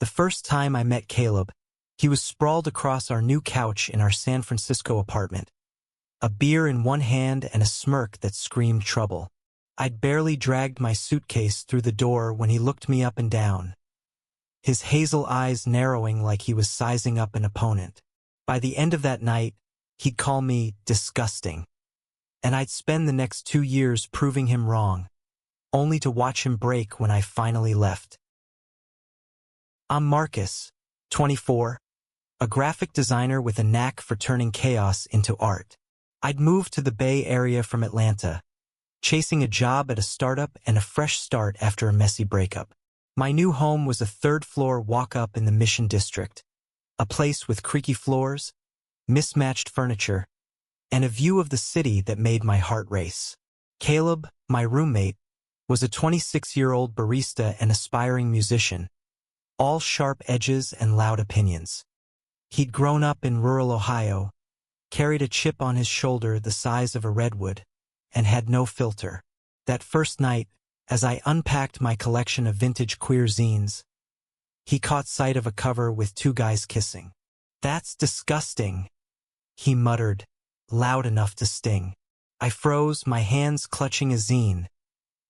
The first time I met Caleb, he was sprawled across our new couch in our San Francisco apartment, a beer in one hand and a smirk that screamed trouble. I'd barely dragged my suitcase through the door when he looked me up and down, his hazel eyes narrowing like he was sizing up an opponent. By the end of that night, he'd call me disgusting, and I'd spend the next 2 years proving him wrong, only to watch him break when I finally left. I'm Marcus, 24, a graphic designer with a knack for turning chaos into art. I'd moved to the Bay Area from Atlanta, chasing a job at a startup and a fresh start after a messy breakup. My new home was a third-floor walk-up in the Mission District, a place with creaky floors, mismatched furniture, and a view of the city that made my heart race. Caleb, my roommate, was a 26-year-old barista and aspiring musician, all sharp edges and loud opinions. He'd grown up in rural Ohio, carried a chip on his shoulder the size of a redwood, and had no filter. That first night, as I unpacked my collection of vintage queer zines, he caught sight of a cover with 2 guys kissing. "That's disgusting," he muttered, loud enough to sting. I froze, my hands clutching a zine,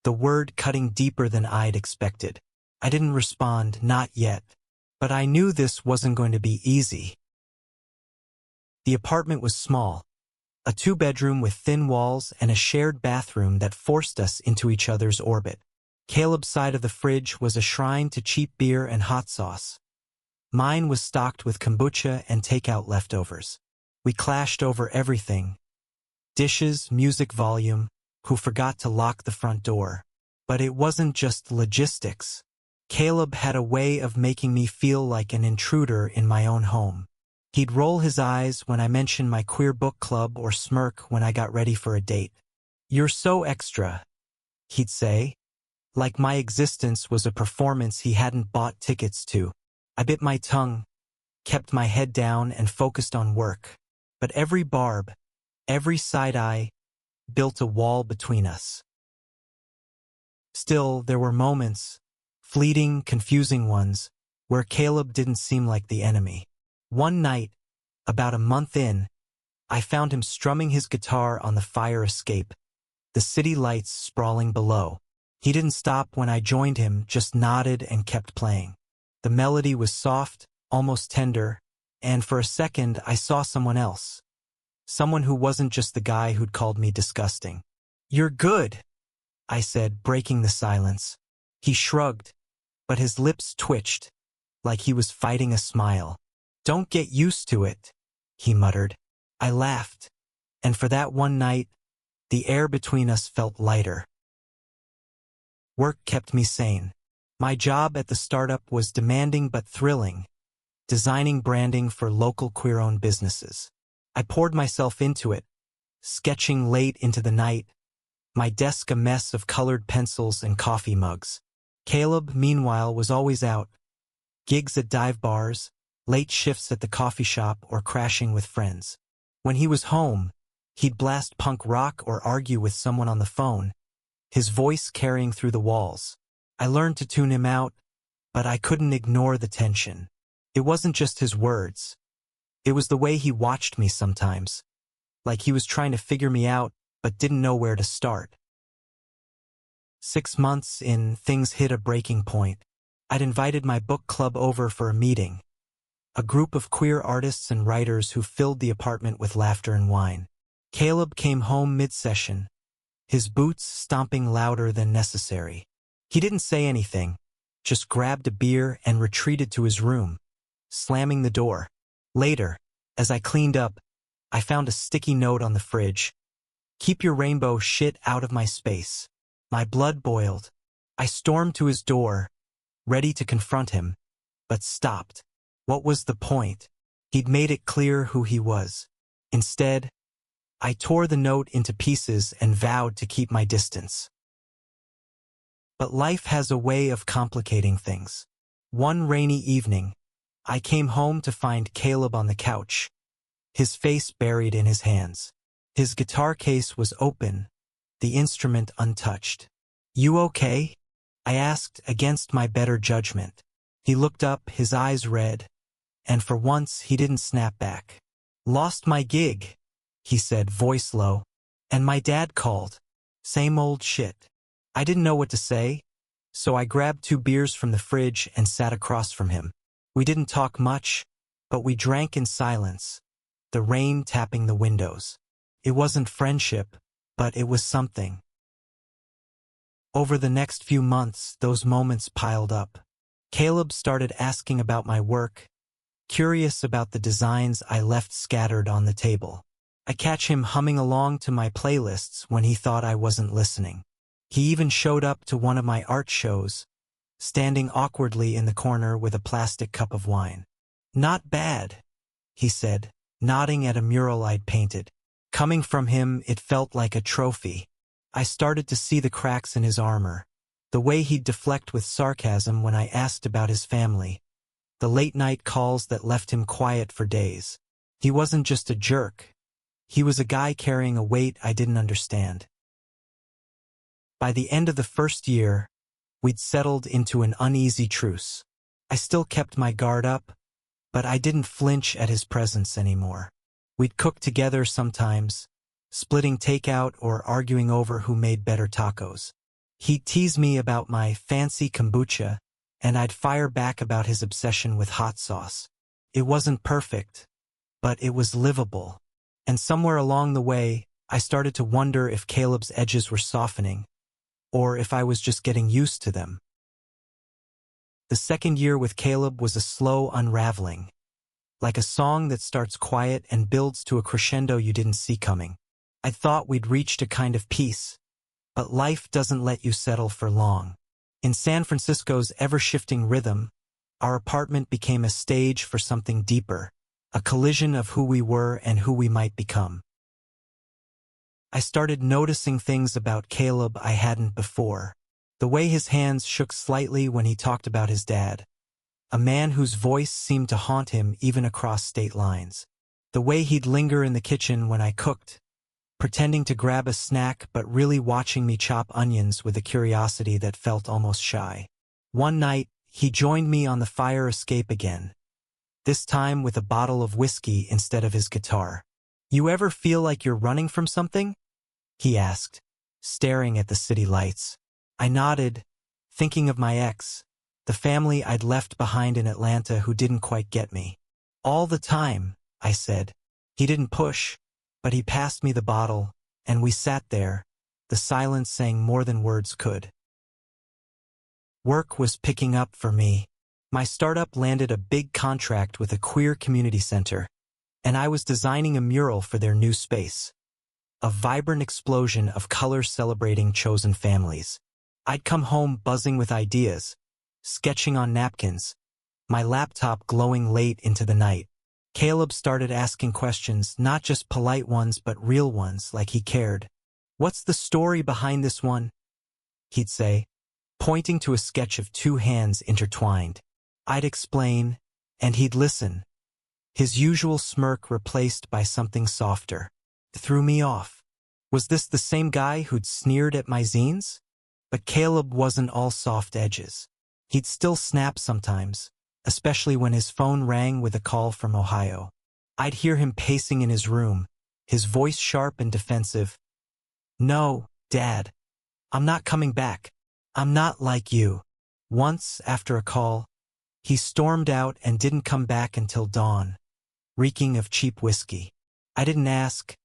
the word cutting deeper than I'd expected. I didn't respond, not yet, but I knew this wasn't going to be easy. The apartment was small, a 2-bedroom with thin walls and a shared bathroom that forced us into each other's orbit. Caleb's side of the fridge was a shrine to cheap beer and hot sauce. Mine was stocked with kombucha and takeout leftovers. We clashed over everything: dishes, music volume, who forgot to lock the front door. But it wasn't just logistics. Caleb had a way of making me feel like an intruder in my own home. He'd roll his eyes when I mentioned my queer book club or smirk when I got ready for a date. "You're so extra," he'd say, like my existence was a performance he hadn't bought tickets to. I bit my tongue, kept my head down, and focused on work. But every barb, every side-eye, built a wall between us. Still, there were moments, fleeting, confusing ones, where Caleb didn't seem like the enemy. One night, about a month in, I found him strumming his guitar on the fire escape, the city lights sprawling below. He didn't stop when I joined him, just nodded and kept playing. The melody was soft, almost tender, and for a second I saw someone else. Someone who wasn't just the guy who'd called me disgusting. "You're good," I said, breaking the silence. He shrugged, but his lips twitched, like he was fighting a smile. "Don't get used to it," he muttered. I laughed, and for that one night, the air between us felt lighter. Work kept me sane. My job at the startup was demanding but thrilling, designing branding for local queer-owned businesses. I poured myself into it, sketching late into the night, my desk a mess of colored pencils and coffee mugs. Caleb, meanwhile, was always out, gigs at dive bars, late shifts at the coffee shop, or crashing with friends. When he was home, he'd blast punk rock or argue with someone on the phone, his voice carrying through the walls. I learned to tune him out, but I couldn't ignore the tension. It wasn't just his words. It was the way he watched me sometimes, like he was trying to figure me out but didn't know where to start. 6 months in, things hit a breaking point. I'd invited my book club over for a meeting, a group of queer artists and writers who filled the apartment with laughter and wine. Caleb came home mid-session, his boots stomping louder than necessary. He didn't say anything, just grabbed a beer and retreated to his room, slamming the door. Later, as I cleaned up, I found a sticky note on the fridge. "Keep your rainbow shit out of my space." My blood boiled. I stormed to his door, ready to confront him, but stopped. What was the point? He'd made it clear who he was. Instead, I tore the note into pieces and vowed to keep my distance. But life has a way of complicating things. One rainy evening, I came home to find Caleb on the couch, his face buried in his hands. His guitar case was open, the instrument untouched. "You okay?" I asked against my better judgment. He looked up, his eyes red, and for once he didn't snap back. "Lost my gig," he said, voice low. "And my dad called. Same old shit." I didn't know what to say, so I grabbed 2 beers from the fridge and sat across from him. We didn't talk much, but we drank in silence, the rain tapping the windows. It wasn't friendship, but it was something. Over the next few months, those moments piled up. Caleb started asking about my work, curious about the designs I left scattered on the table. I catch him humming along to my playlists when he thought I wasn't listening. He even showed up to one of my art shows, standing awkwardly in the corner with a plastic cup of wine. "Not bad," he said, nodding at a mural I'd painted. Coming from him, it felt like a trophy. I started to see the cracks in his armor, the way he'd deflect with sarcasm when I asked about his family, the late-night calls that left him quiet for days. He wasn't just a jerk. He was a guy carrying a weight I didn't understand. By the end of the first year, we'd settled into an uneasy truce. I still kept my guard up, but I didn't flinch at his presence anymore. We'd cook together sometimes, splitting takeout or arguing over who made better tacos. He'd tease me about my fancy kombucha, and I'd fire back about his obsession with hot sauce. It wasn't perfect, but it was livable. And somewhere along the way, I started to wonder if Caleb's edges were softening, or if I was just getting used to them. The second year with Caleb was a slow unraveling, like a song that starts quiet and builds to a crescendo you didn't see coming. I thought we'd reached a kind of peace, but life doesn't let you settle for long. In San Francisco's ever-shifting rhythm, our apartment became a stage for something deeper, a collision of who we were and who we might become. I started noticing things about Caleb I hadn't before. The way his hands shook slightly when he talked about his dad, a man whose voice seemed to haunt him even across state lines. The way he'd linger in the kitchen when I cooked, pretending to grab a snack but really watching me chop onions with a curiosity that felt almost shy. One night, he joined me on the fire escape again, this time with a bottle of whiskey instead of his guitar. "You ever feel like you're running from something?" he asked, staring at the city lights. I nodded, thinking of my ex, the family I'd left behind in Atlanta who didn't quite get me. "All the time," I said. He didn't push, but he passed me the bottle, and we sat there, the silence saying more than words could. Work was picking up for me. My startup landed a big contract with a queer community center, and I was designing a mural for their new space. A vibrant explosion of color celebrating chosen families. I'd come home buzzing with ideas, sketching on napkins, my laptop glowing late into the night. Caleb started asking questions, not just polite ones but real ones, like he cared. "What's the story behind this one?" he'd say, pointing to a sketch of 2 hands intertwined. I'd explain, and he'd listen, his usual smirk replaced by something softer. It threw me off. Was this the same guy who'd sneered at my zines? But Caleb wasn't all soft edges. He'd still snap sometimes, especially when his phone rang with a call from Ohio. I'd hear him pacing in his room, his voice sharp and defensive. "No, Dad. I'm not coming back. I'm not like you." Once, after a call, he stormed out and didn't come back until dawn, reeking of cheap whiskey. I didn't ask,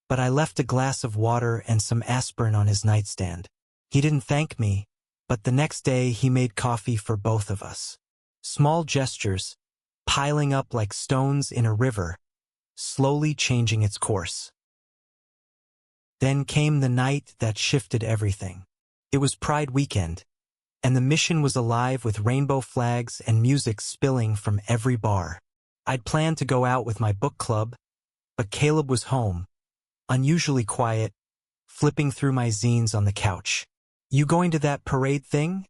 but I left a glass of water and some aspirin on his nightstand. He didn't thank me, but the next day he made coffee for both of us. Small gestures, piling up like stones in a river, slowly changing its course. Then came the night that shifted everything. It was Pride weekend, and the Mission was alive with rainbow flags and music spilling from every bar. I'd planned to go out with my book club, but Caleb was home, unusually quiet, flipping through my zines on the couch. "You going to that parade thing?"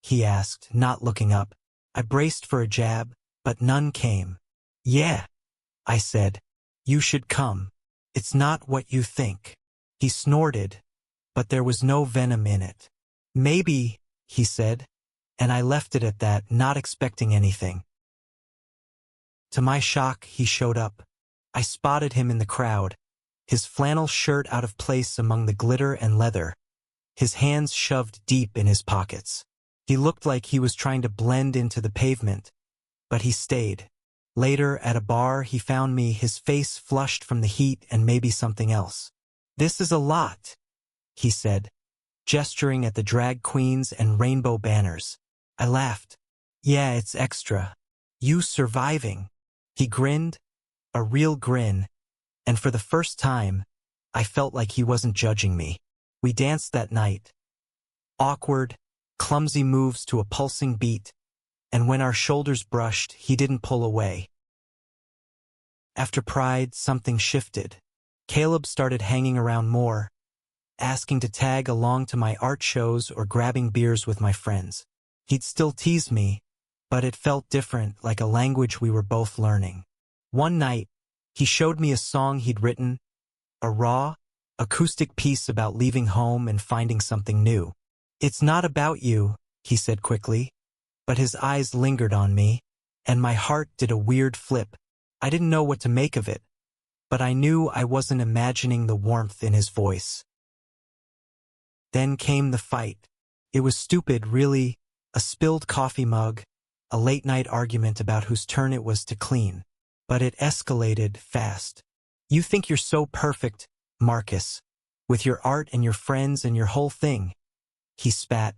he asked, not looking up. I braced for a jab, but none came. "Yeah," I said. "You should come. It's not what you think." He snorted, but there was no venom in it. "Maybe," he said, and I left it at that, not expecting anything. To my shock, he showed up. I spotted him in the crowd, his flannel shirt out of place among the glitter and leather, his hands shoved deep in his pockets. He looked like he was trying to blend into the pavement, but he stayed. Later, at a bar, he found me, his face flushed from the heat and maybe something else. "This is a lot," he said, gesturing at the drag queens and rainbow banners. I laughed. "Yeah, it's extra. You surviving." He grinned, a real grin, and for the first time, I felt like he wasn't judging me. We danced that night. Awkward, clumsy moves to a pulsing beat, and when our shoulders brushed, he didn't pull away. After Pride, something shifted. Caleb started hanging around more, asking to tag along to my art shows or grabbing beers with my friends. He'd still tease me, but it felt different, like a language we were both learning. One night, he showed me a song he'd written, a raw, acoustic piece about leaving home and finding something new. "It's not about you," he said quickly, but his eyes lingered on me, and my heart did a weird flip. I didn't know what to make of it, but I knew I wasn't imagining the warmth in his voice. Then came the fight. It was stupid, really, a spilled coffee mug, a late-night argument about whose turn it was to clean. But it escalated fast. "You think you're so perfect, Marcus, with your art and your friends and your whole thing," he spat,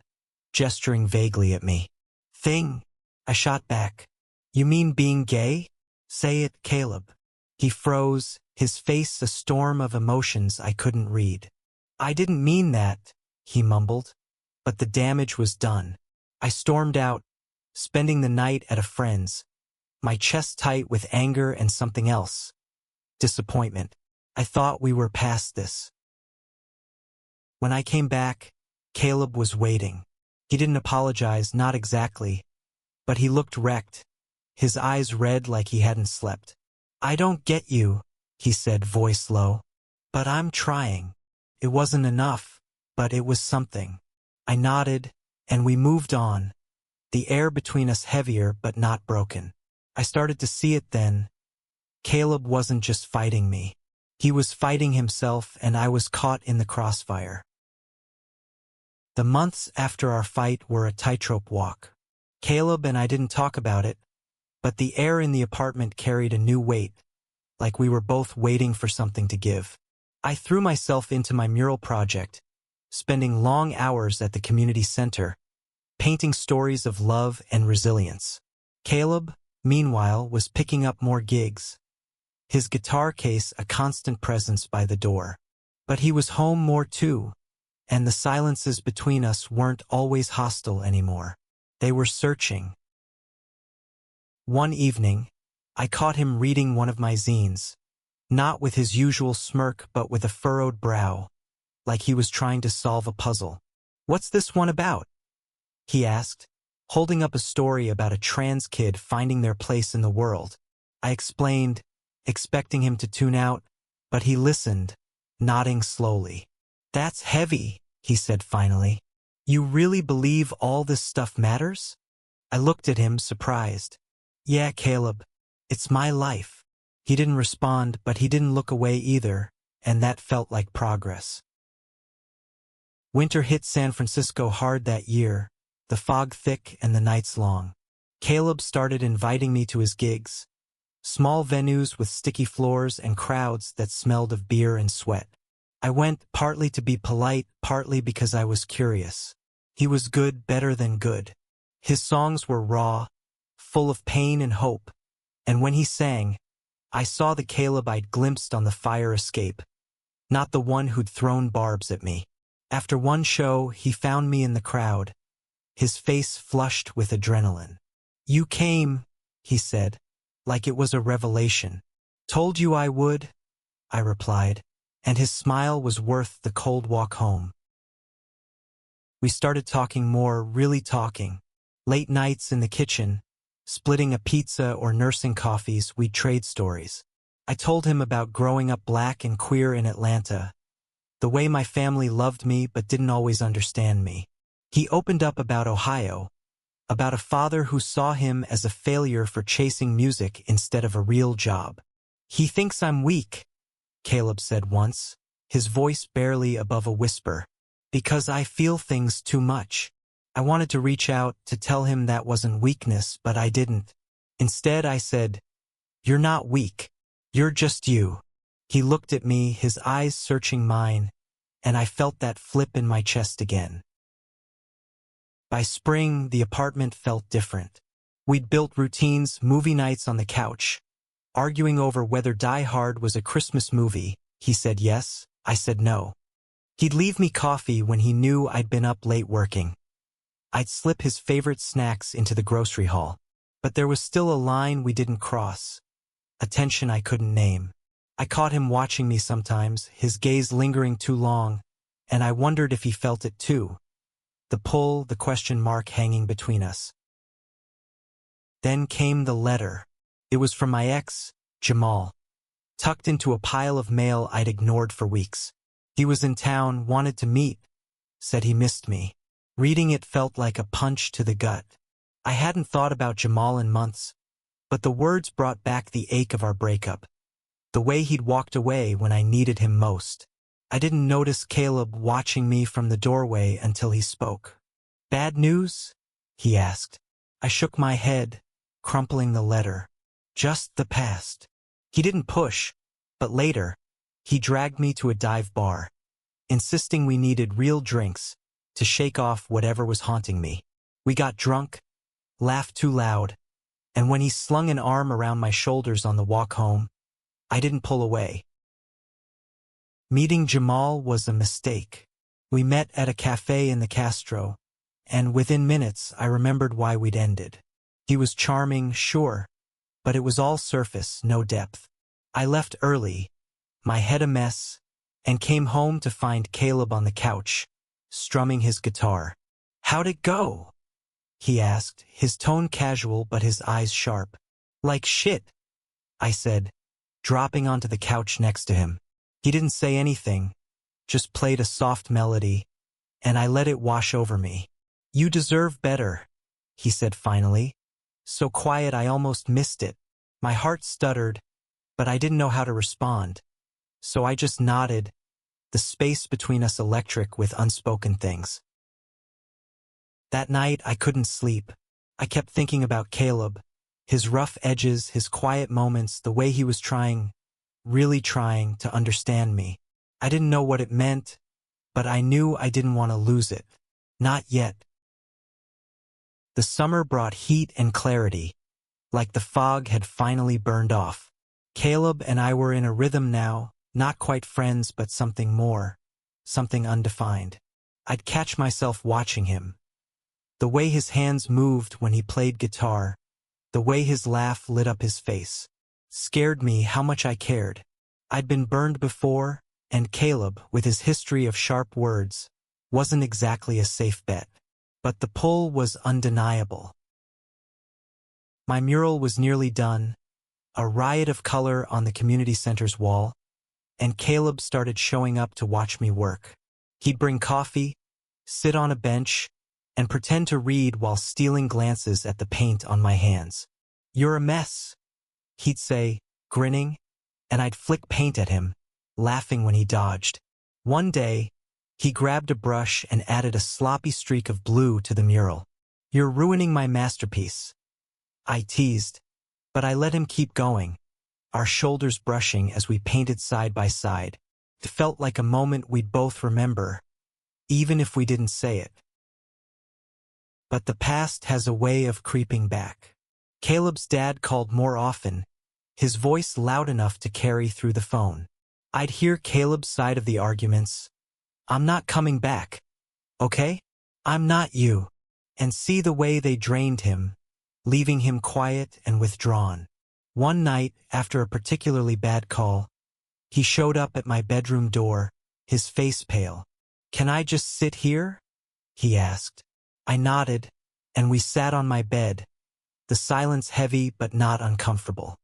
gesturing vaguely at me. "Thing?" I shot back. "You mean being gay? Say it, Caleb." He froze, his face a storm of emotions I couldn't read. "I didn't mean that," he mumbled, but the damage was done. I stormed out, spending the night at a friend's, my chest tight with anger and something else. Disappointment. I thought we were past this. When I came back, Caleb was waiting. He didn't apologize, not exactly, but he looked wrecked, his eyes red like he hadn't slept. "I don't get you," he said, voice low, "but I'm trying." It wasn't enough, but it was something. I nodded, and we moved on, the air between us heavier but not broken. I started to see it then. Caleb wasn't just fighting me. He was fighting himself, and I was caught in the crossfire. The months after our fight were a tightrope walk. Caleb and I didn't talk about it, but the air in the apartment carried a new weight, like we were both waiting for something to give. I threw myself into my mural project, spending long hours at the community center, painting stories of love and resilience. Caleb, meanwhile, was picking up more gigs, his guitar case a constant presence by the door. But he was home more too, and the silences between us weren't always hostile anymore. They were searching. One evening, I caught him reading one of my zines, not with his usual smirk but with a furrowed brow, like he was trying to solve a puzzle. "What's this one about?" he asked, holding up a story about a trans kid finding their place in the world. I explained, expecting him to tune out, but he listened, nodding slowly. "That's heavy," he said finally. "You really believe all this stuff matters?" I looked at him, surprised. "Yeah, Caleb, it's my life." He didn't respond, but he didn't look away either, and that felt like progress. Winter hit San Francisco hard that year, the fog thick and the nights long. Caleb started inviting me to his gigs, small venues with sticky floors and crowds that smelled of beer and sweat. I went partly to be polite, partly because I was curious. He was good, better than good. His songs were raw, full of pain and hope, and when he sang, I saw the Caleb I'd glimpsed on the fire escape, not the one who'd thrown barbs at me. After one show, he found me in the crowd, his face flushed with adrenaline. "You came," he said, like it was a revelation. "Told you I would," I replied, and his smile was worth the cold walk home. We started talking more, really talking. Late nights in the kitchen, splitting a pizza or nursing coffees, we'd trade stories. I told him about growing up black and queer in Atlanta, the way my family loved me but didn't always understand me. He opened up about Ohio, about a father who saw him as a failure for chasing music instead of a real job. "He thinks I'm weak," Caleb said once, his voice barely above a whisper, "because I feel things too much." I wanted to reach out to tell him that wasn't weakness, but I didn't. Instead, I said, "You're not weak. You're just you." He looked at me, his eyes searching mine, and I felt that flip in my chest again. By spring, the apartment felt different. We'd built routines, movie nights on the couch, arguing over whether Die Hard was a Christmas movie. He said yes, I said no. He'd leave me coffee when he knew I'd been up late working. I'd slip his favorite snacks into the grocery haul. But there was still a line we didn't cross, a tension I couldn't name. I caught him watching me sometimes, his gaze lingering too long, and I wondered if he felt it too. The pull, the question mark hanging between us. Then came the letter. It was from my ex, Jamal, tucked into a pile of mail I'd ignored for weeks. He was in town, wanted to meet, said he missed me. Reading it felt like a punch to the gut. I hadn't thought about Jamal in months, but the words brought back the ache of our breakup. The way he'd walked away when I needed him most. I didn't notice Caleb watching me from the doorway until he spoke. "Bad news?" he asked. I shook my head, crumpling the letter. "Just the past." He didn't push, but later, he dragged me to a dive bar, insisting we needed real drinks to shake off whatever was haunting me. We got drunk, laughed too loud, and when he slung an arm around my shoulders on the walk home, I didn't pull away. Meeting Jamal was a mistake. We met at a cafe in the Castro, and within minutes I remembered why we'd ended. He was charming, sure, but it was all surface, no depth. I left early, my head a mess, and came home to find Caleb on the couch, strumming his guitar. "How'd it go?" he asked, his tone casual but his eyes sharp. "Like shit," I said, dropping onto the couch next to him. He didn't say anything, just played a soft melody, and I let it wash over me. "You deserve better," he said finally, so quiet I almost missed it. My heart stuttered, but I didn't know how to respond, so I just nodded, the space between us electric with unspoken things. That night I couldn't sleep. I kept thinking about Caleb, his rough edges, his quiet moments, the way he was trying, really trying to understand me. I didn't know what it meant, but I knew I didn't want to lose it. Not yet. The summer brought heat and clarity, like the fog had finally burned off. Caleb and I were in a rhythm now, not quite friends but something more, something undefined. I'd catch myself watching him. The way his hands moved when he played guitar, the way his laugh lit up his face, scared me how much I cared. I'd been burned before, and Caleb, with his history of sharp words, wasn't exactly a safe bet. But the pull was undeniable. My mural was nearly done, a riot of color on the community center's wall, and Caleb started showing up to watch me work. He'd bring coffee, sit on a bench, and pretend to read while stealing glances at the paint on my hands. "You're a mess," he'd say, grinning, and I'd flick paint at him, laughing when he dodged. One day, he grabbed a brush and added a sloppy streak of blue to the mural. "You're ruining my masterpiece," I teased, but I let him keep going, our shoulders brushing as we painted side by side. It felt like a moment we'd both remember, even if we didn't say it. But the past has a way of creeping back. Caleb's dad called more often, his voice loud enough to carry through the phone. I'd hear Caleb's side of the arguments. "I'm not coming back, okay? I'm not you," and see the way they drained him, leaving him quiet and withdrawn. One night, after a particularly bad call, he showed up at my bedroom door, his face pale. "Can I just sit here?" he asked. I nodded, and we sat on my bed, the silence heavy but not uncomfortable.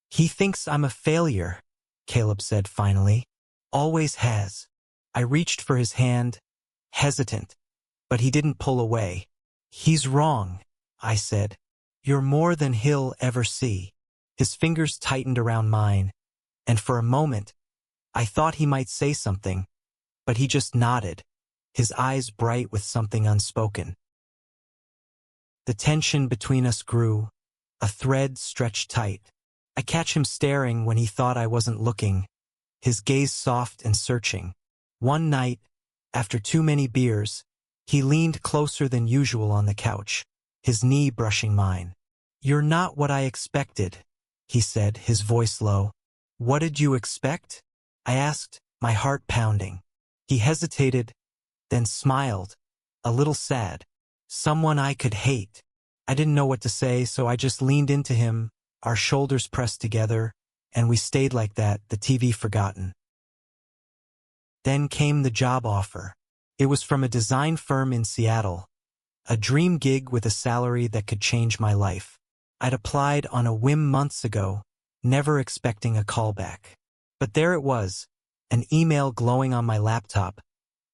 "He thinks I'm a failure," Caleb said finally. "Always has." I reached for his hand, hesitant, but he didn't pull away. "He's wrong," I said. You're more than he'll ever see. His fingers tightened around mine, and for a moment, I thought he might say something, but he just nodded, his eyes bright with something unspoken. The tension between us grew, a thread stretched tight. I catch him staring when he thought I wasn't looking, his gaze soft and searching. One night, after too many beers, he leaned closer than usual on the couch, his knee brushing mine. You're not what I expected, he said, his voice low. What did you expect? I asked, my heart pounding. He hesitated, then smiled, a little sad. Someone I could hate. I didn't know what to say, so I just leaned into him, our shoulders pressed together, and we stayed like that, the TV forgotten. Then came the job offer. It was from a design firm in Seattle, a dream gig with a salary that could change my life. I'd applied on a whim months ago, never expecting a callback. But there it was, an email glowing on my laptop,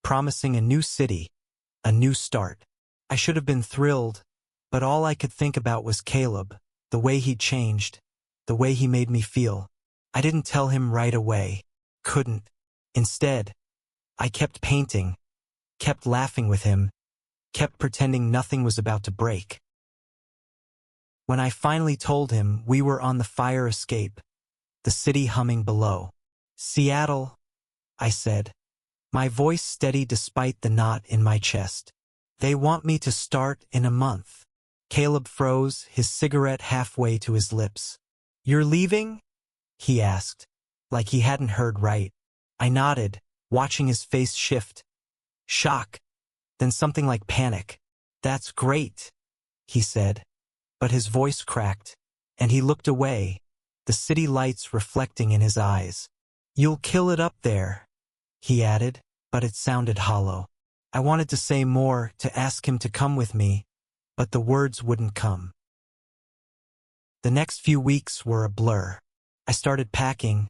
promising a new city, a new start. I should have been thrilled, but all I could think about was Caleb, the way he'd changed, the way he made me feel. I didn't tell him right away. Couldn't. Instead, I kept painting, kept laughing with him, kept pretending nothing was about to break. When I finally told him, we were on the fire escape, the city humming below. Seattle, I said, my voice steady despite the knot in my chest. They want me to start in a month. Caleb froze, his cigarette halfway to his lips. You're leaving? He asked, like he hadn't heard right. I nodded, watching his face shift. Shock, then something like panic. That's great, he said, but his voice cracked, and he looked away, the city lights reflecting in his eyes. You'll kill it up there, he added, but it sounded hollow. I wanted to say more, to ask him to come with me, but the words wouldn't come. The next few weeks were a blur. I started packing,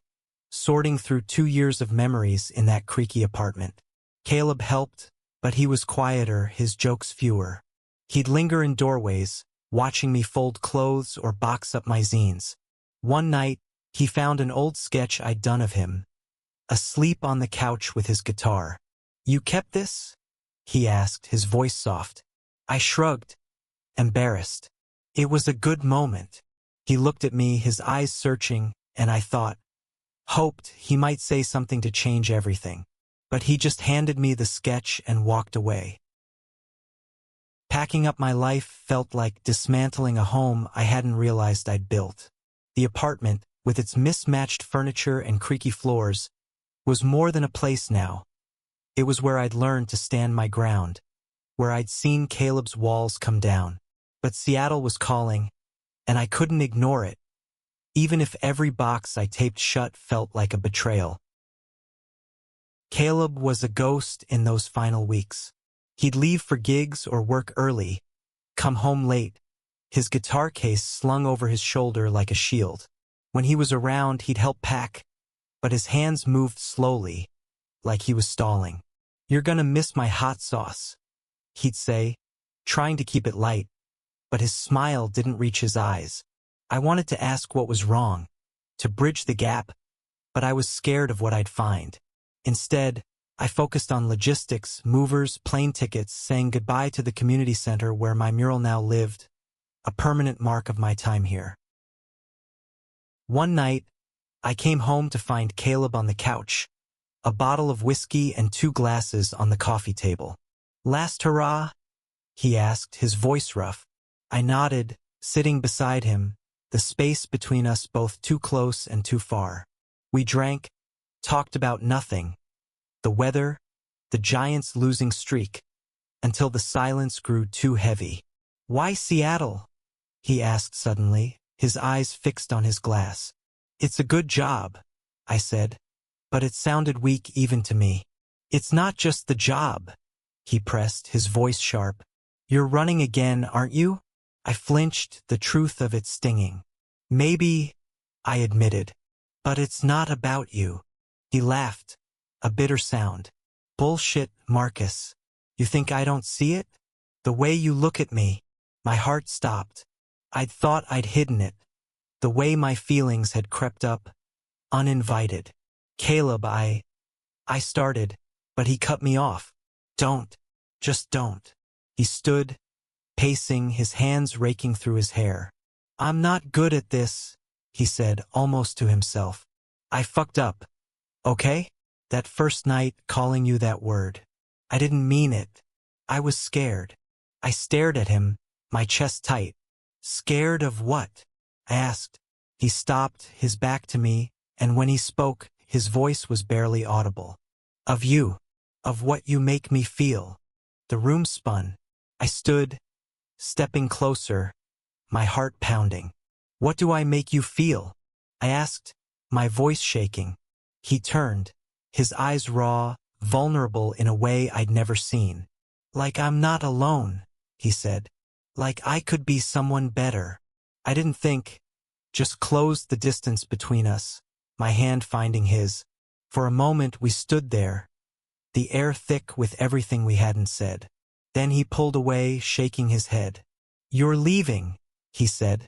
sorting through 2 years of memories in that creaky apartment. Caleb helped, but he was quieter, his jokes fewer. He'd linger in doorways, watching me fold clothes or box up my zines. One night, he found an old sketch I'd done of him, asleep on the couch with his guitar. You kept this? He asked, his voice soft. I shrugged, embarrassed. It was a good moment. He looked at me, his eyes searching, and I hoped he might say something to change everything. But he just handed me the sketch and walked away. Packing up my life felt like dismantling a home I hadn't realized I'd built. The apartment, with its mismatched furniture and creaky floors, was more than a place now. It was where I'd learned to stand my ground, where I'd seen Caleb's walls come down. But Seattle was calling, and I couldn't ignore it, even if every box I taped shut felt like a betrayal. Caleb was a ghost in those final weeks. He'd leave for gigs or work early, come home late, his guitar case slung over his shoulder like a shield. When he was around, he'd help pack, but his hands moved slowly, like he was stalling. You're gonna miss my hot sauce, he'd say, trying to keep it light, but his smile didn't reach his eyes. I wanted to ask what was wrong, to bridge the gap, but I was scared of what I'd find. Instead, I focused on logistics, movers, plane tickets, saying goodbye to the community center where my mural now lived, a permanent mark of my time here. One night, I came home to find Caleb on the couch, a bottle of whiskey and 2 glasses on the coffee table. Last hurrah? He asked, his voice rough. I nodded, sitting beside him, the space between us both too close and too far. We drank, talked about nothing, the weather, the Giants' losing streak, until the silence grew too heavy. Why Seattle? He asked suddenly, his eyes fixed on his glass. It's a good job, I said, but it sounded weak even to me. It's not just the job, he pressed, his voice sharp. You're running again, aren't you? I flinched, the truth of it stinging. Maybe, I admitted, but it's not about you. He laughed, a bitter sound. Bullshit, Marcus. You think I don't see it? The way you look at me, My heart stopped. I'd thought I'd hidden it, the way my feelings had crept up, uninvited. Caleb, I started, but he cut me off. Don't. Just don't. He stood, pacing, his hands raking through his hair. I'm not good at this, he said, almost to himself. I fucked up. Okay? That first night, calling you that word. I didn't mean it. I was scared. I stared at him, my chest tight. Scared of what? I asked. He stopped, his back to me, and when he spoke, his voice was barely audible. Of you. Of what you make me feel. The room spun. I stood, stepping closer, my heart pounding. What do I make you feel? I asked, my voice shaking. He turned, his eyes raw, vulnerable in a way I'd never seen. Like I'm not alone, he said. Like I could be someone better. I didn't think, just closed the distance between us, my hand finding his. For a moment we stood there, the air thick with everything we hadn't said. Then he pulled away, shaking his head. You're leaving, he said,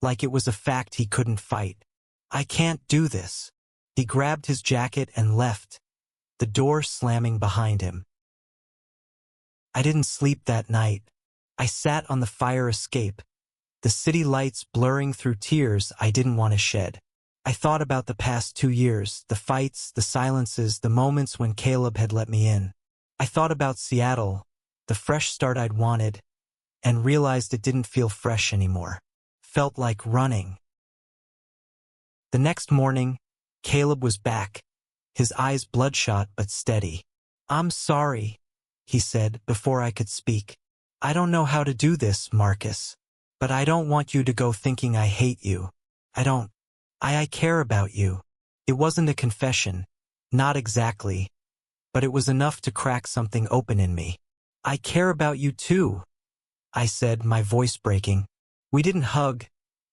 like it was a fact he couldn't fight. I can't do this. He grabbed his jacket and left, the door slamming behind him. I didn't sleep that night. I sat on the fire escape, the city lights blurring through tears I didn't want to shed. I thought about the past 2 years, the fights, the silences, the moments when Caleb had let me in. I thought about Seattle, the fresh start I'd wanted, and realized it didn't feel fresh anymore. Felt like running. The next morning, Caleb was back, his eyes bloodshot but steady. I'm sorry, he said before I could speak. I don't know how to do this, Marcus. But I don't want you to go thinking I hate you. I care about you. It wasn't a confession. Not exactly. But it was enough to crack something open in me. I care about you too, I said, my voice breaking. We didn't hug,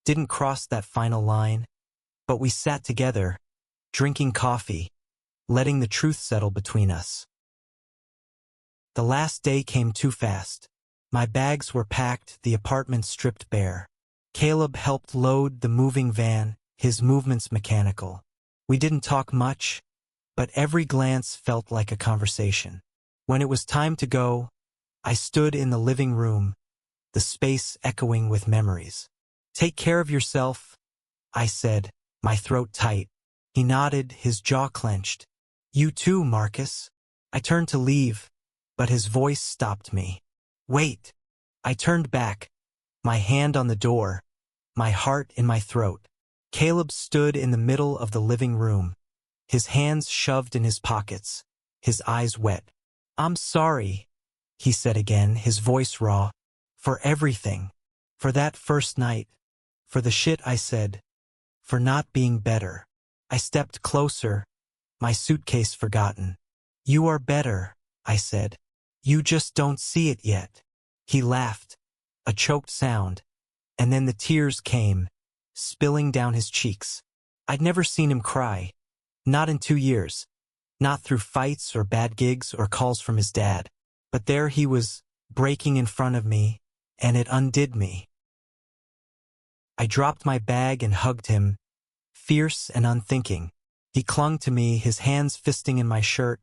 didn't cross that final line, but we sat together, drinking coffee, letting the truth settle between us. The last day came too fast. My bags were packed, the apartment stripped bare. Caleb helped load the moving van, his movements mechanical. We didn't talk much, but every glance felt like a conversation. When it was time to go, I stood in the living room, the space echoing with memories. Take care of yourself, I said, my throat tight. He nodded, his jaw clenched. You too, Marcus. I turned to leave, but his voice stopped me. Wait. I turned back, my hand on the door, my heart in my throat. Caleb stood in the middle of the living room, his hands shoved in his pockets, his eyes wet. I'm sorry, he said again, his voice raw, for everything, for that first night, for the shit I said, for not being better. I stepped closer, my suitcase forgotten. You are better, I said. You just don't see it yet. He laughed, a choked sound, and then the tears came, spilling down his cheeks. I'd never seen him cry, not in 2 years, not through fights or bad gigs or calls from his dad. But there he was, breaking in front of me, and it undid me. I dropped my bag and hugged him, fierce and unthinking. He clung to me, his hands fisting in my shirt,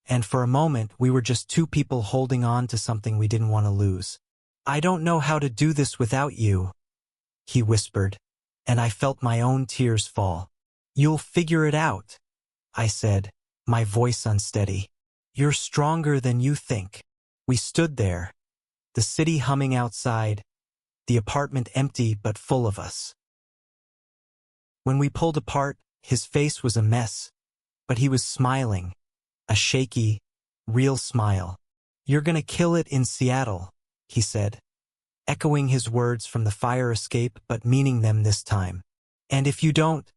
and for a moment we were just two people holding on to something we didn't want to lose. I don't know how to do this without you, he whispered, and I felt my own tears fall. You'll figure it out, I said, my voice unsteady. You're stronger than you think. We stood there, the city humming outside, the apartment empty but full of us. When we pulled apart, his face was a mess, but he was smiling, a shaky, real smile. You're gonna kill it in Seattle, he said, echoing his words from the fire escape but meaning them this time. And if you don't,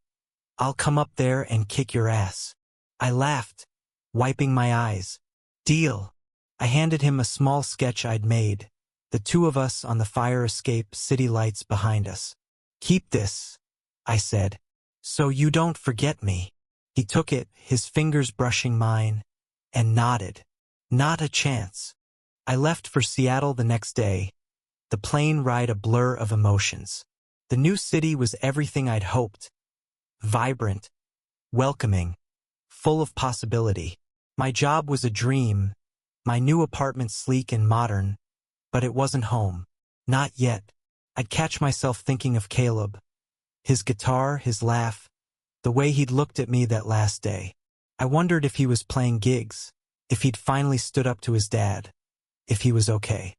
I'll come up there and kick your ass. I laughed, wiping my eyes. Deal. I handed him a small sketch I'd made, the two of us on the fire escape, city lights behind us. Keep this, I said, so you don't forget me. He took it, his fingers brushing mine, and nodded. Not a chance. I left for Seattle the next day, the plane ride a blur of emotions. The new city was everything I'd hoped. Vibrant, welcoming, full of possibility. My job was a dream, my new apartment sleek and modern, but it wasn't home. Not yet. I'd catch myself thinking of Caleb. His guitar, his laugh, the way he'd looked at me that last day. I wondered if he was playing gigs, if he'd finally stood up to his dad, if he was okay.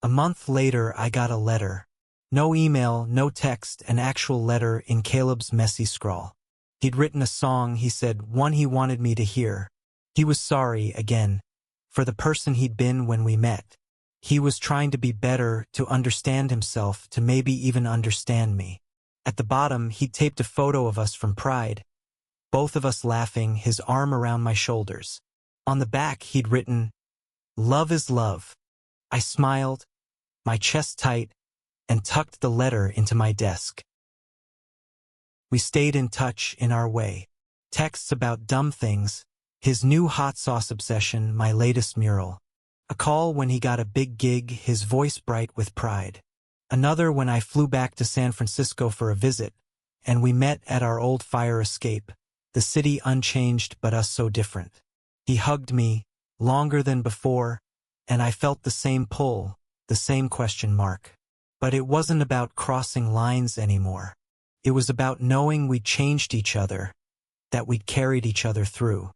A month later, I got a letter. No email, no text, an actual letter in Caleb's messy scrawl. He'd written a song, he said, one he wanted me to hear. He was sorry, again, for the person he'd been when we met. He was trying to be better, to understand himself, to maybe even understand me. At the bottom, he'd taped a photo of us from Pride, both of us laughing, his arm around my shoulders. On the back, he'd written, "Love is love." I smiled, my chest tight, and tucked the letter into my desk. We stayed in touch in our way. Texts about dumb things, his new hot sauce obsession, my latest mural. A call when he got a big gig, his voice bright with pride. Another when I flew back to San Francisco for a visit, and we met at our old fire escape, the city unchanged but us so different. He hugged me, longer than before, and I felt the same pull, the same question mark. But it wasn't about crossing lines anymore. It was about knowing we'd changed each other, that we'd carried each other through.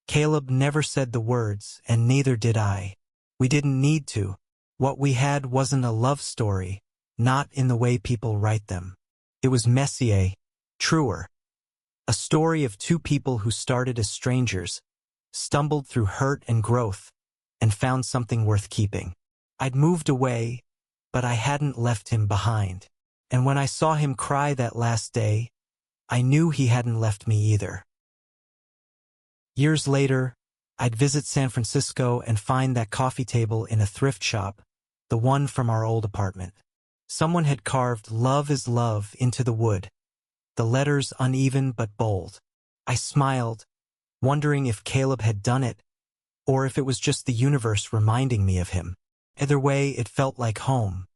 Caleb never said the words, and neither did I. We didn't need to. What we had wasn't a love story, not in the way people write them. It was messier, truer. A story of two people who started as strangers, stumbled through hurt and growth, and found something worth keeping. I'd moved away, but I hadn't left him behind. And when I saw him cry that last day, I knew he hadn't left me either. Years later, I'd visit San Francisco and find that coffee table in a thrift shop, the one from our old apartment. Someone had carved "Love is love" into the wood, the letters uneven but bold. I smiled, wondering if Caleb had done it, or if it was just the universe reminding me of him. Either way, it felt like home.